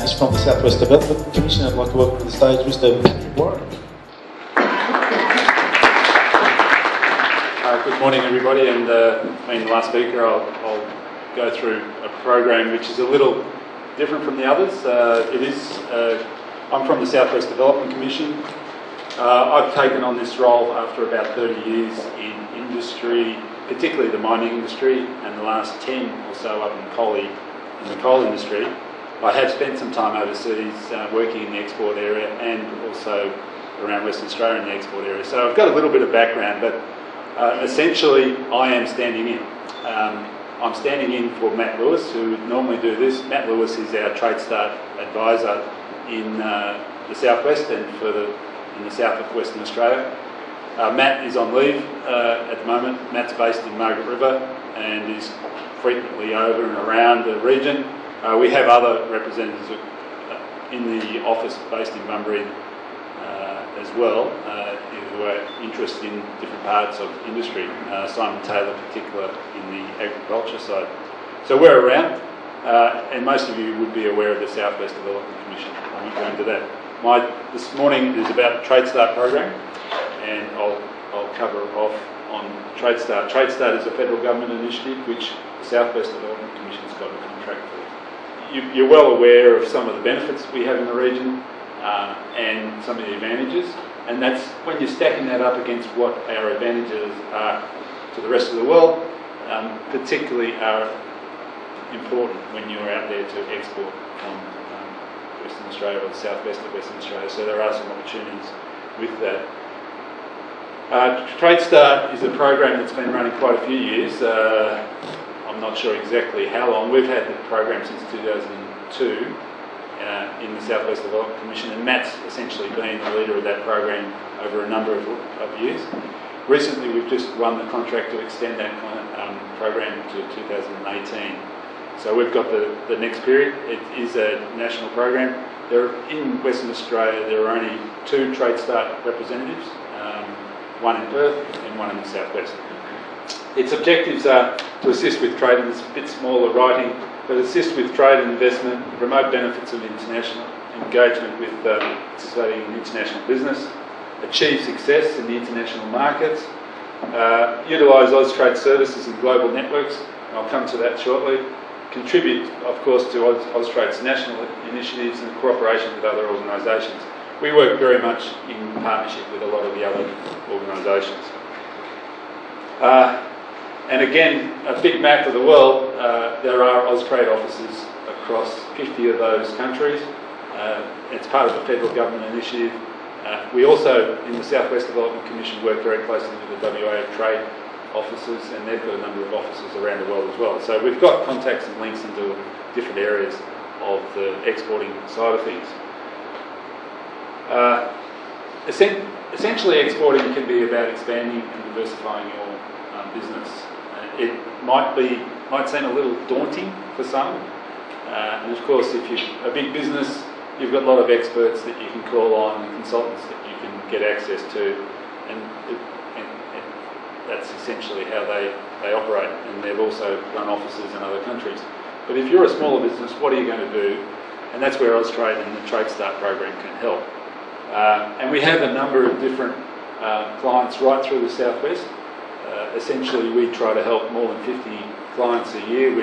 is from the South West Development Commission. I'd like to welcome to the stage Mr. Patrick Warren. Good morning, everybody, and being the last speaker, I'll go through a program which is a little different from the others. I'm from the South West Development Commission. I've taken on this role after about 30 years in industry, particularly the mining industry, and the last 10 or so up in the coal industry. I have spent some time overseas working in the export area and also around Western Australia in the export area. So I've got a little bit of background, but essentially I am standing in. I'm standing in for Matt Lewis, who would normally do this. Matt Lewis is our TradeStart advisor in the southwest and in the south of Western Australia. Matt is on leave at the moment. Matt's based in Margaret River and is frequently over and around the region. We have other representatives in the office based in Bunbury as well, who are interested in different parts of industry. Simon Taylor, in particular, in the agriculture side. So we're around, and most of you would be aware of the South West Development Commission. I won't go into that. This morning is about the TradeStart program, and I'll cover off on TradeStart. TradeStart is a federal government initiative which the South West Development Commission's got a contract for. You're well aware of some of the benefits we have in the region and some of the advantages, and that's when you're stacking that up against what our advantages are to the rest of the world, particularly are important when you're out there to export from Western Australia or the southwest of Western Australia. So there are some opportunities with that. TradeStart is a program that's been running quite a few years. I'm not sure exactly how long. We've had the program since 2002 in the South West Development Commission, and Matt's essentially been the leader of that program over a number of years. Recently, we've just won the contract to extend that program to 2018. So we've got the next period. It is a national program. In Western Australia, there are only 2 TradeStart representatives, one in Perth and one in the southwest. Its objectives are to assist with trade, and it's a bit smaller writing, but assist with trade and investment, promote benefits of international engagement with participating in international business, achieve success in the international markets, utilise Austrade services and global networks, and I'll come to that shortly, contribute, of course, to Austrade's national initiatives and cooperation with other organisations. We work very much in partnership with a lot of the other organisations. And again, a big map of the world, there are Austrade offices across 50 of those countries. It's part of the federal government initiative. We also, in the South West Development Commission, work very closely with the WA Trade offices, and they've got a number of offices around the world as well. So we've got contacts and links into different areas of the exporting side of things. Essentially, exporting can be about expanding and diversifying your business. It might seem a little daunting for some, and of course, if you're a big business, you've got a lot of experts that you can call on, and consultants that you can get access to, and that's essentially how they operate. And they've also run offices in other countries. But if you're a smaller business, what are you going to do? And that's where Austrade and the TradeStart program can help. And we have a number of different clients right through the southwest. Essentially, we try to help more than 50 clients a year.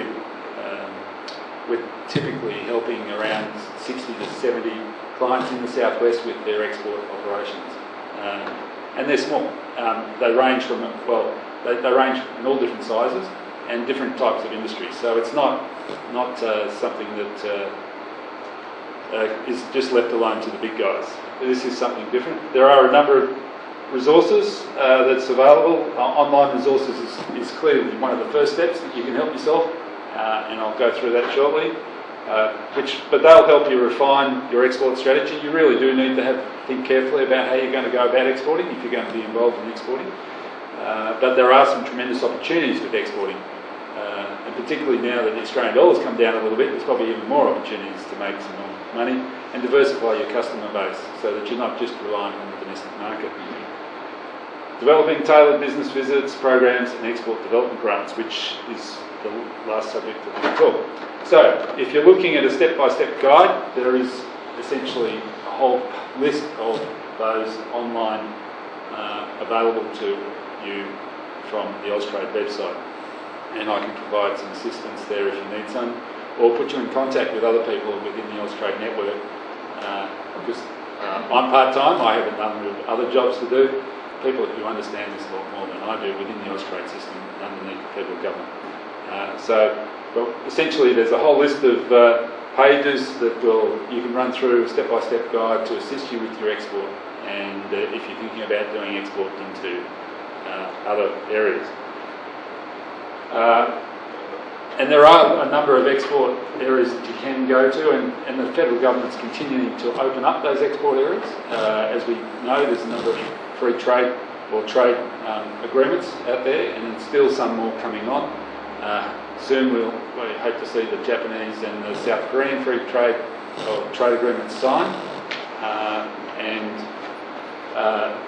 We're typically helping around 60 to 70 clients in the southwest with their export operations. And they're small. They range from, they range in all different sizes and different types of industries. So it's not something that is just left alone to the big guys. This is something different. There are a number of resources that's available. Online resources is clearly one of the first steps that you can help yourself, and I'll go through that shortly. But they'll help you refine your export strategy. You really do need to think carefully about how you're going to go about exporting if you're going to be involved in exporting. But there are some tremendous opportunities with exporting, and particularly now that the Australian dollar's come down a little bit, there's probably even more opportunities to make some more money and diversify your customer base so that you're not just relying on the domestic market. Developing tailored business visits, programs and export development grants, which is the last subject of the talk. So, if you're looking at a step-by-step guide, there is essentially a whole list of those online available to you from the Austrade website. And I can provide some assistance there if you need some, or put you in contact with other people within the Austrade network. Because I'm part-time, I have a number of other jobs to do. People who understand this a lot more than I do within the Austrade system underneath the federal government. Well, essentially there's a whole list of pages that you can run through a step-by-step guide to assist you with your export, and if you're thinking about doing export into other areas. And there are a number of export areas that you can go to, and the federal government's continuing to open up those export areas. As we know, there's a number of free trade or trade agreements out there, and there's still some more coming on. Soon we hope to see the Japanese and the South Korean free trade or trade agreements signed, and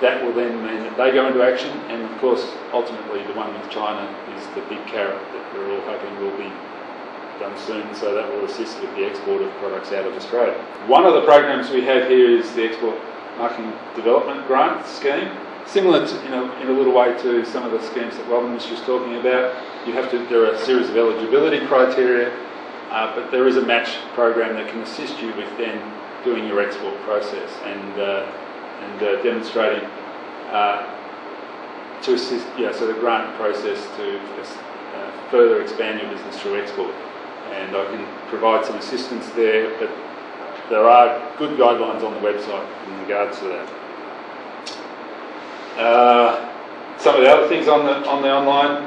that will then mean that they go into action, and of course ultimately the one with China is the big carrot that we're all hoping will be done soon, so that will assist with the export of products out of Australia. One of the programs we have here is the Export Marketing Development Grant Scheme, similar to, in a little way to some of the schemes that Robin was just talking about. There are a series of eligibility criteria, but there is a match program that can assist you with then doing your export process and demonstrating to assist, so the grant process to further expand your business through export. And I can provide some assistance there, but there are good guidelines on the website in regards to that. Some of the other things on the online,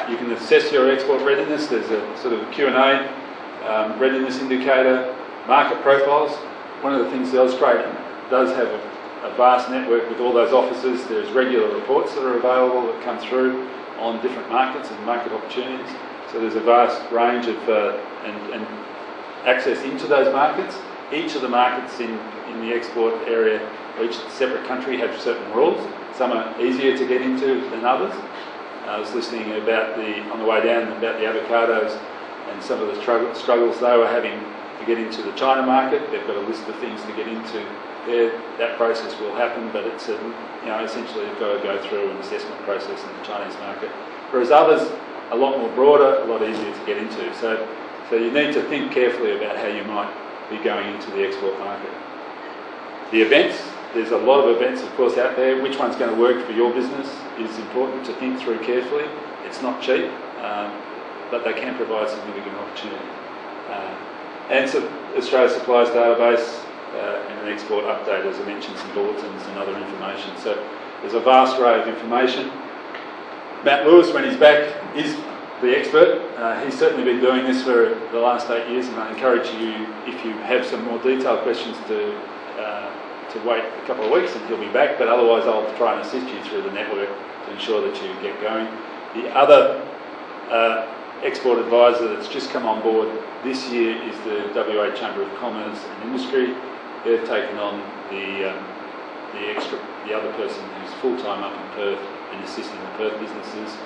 you can assess your export readiness. There's a sort of a Q&A, readiness indicator, market profiles. One of the things the Austrade does have a vast network with all those offices. There's regular reports that are available that come through on different markets and market opportunities. So there's a vast range of and access into those markets. Each of the markets in the export area, each separate country, have certain rules. Some are easier to get into than others. I was listening on the way down about the avocados and some of the struggles they were having to get into the China market. They've got a list of things to get into there. That process will happen, but it's essentially you've got to go through an assessment process in the Chinese market. Whereas others, a lot more broader, a lot easier to get into. So you need to think carefully about how you might be going into the export market. The events, there's a lot of events of course out there. Which one's going to work for your business is important to think through carefully. It's not cheap, but they can provide significant opportunity. And so Australia Supplies Database and an export update, as I mentioned, some bulletins and other information. So there's a vast array of information. Matt Lewis, when he's back, is the expert. He's certainly been doing this for the last 8 years, and I encourage you, if you have some more detailed questions, to wait a couple of weeks and he'll be back, but otherwise I'll try and assist you through the network to ensure that you get going. The other export advisor that's just come on board this year is the WA Chamber of Commerce and Industry. They've taken on the other person who's full-time up in Perth and assisting the Perth businesses.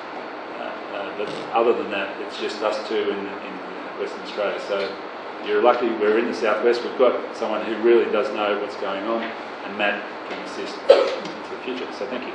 But other than that, it's just us two in Western Australia. So you're lucky we're in the southwest. We've got someone who really does know what's going on, and Matt can assist into the future. So thank you.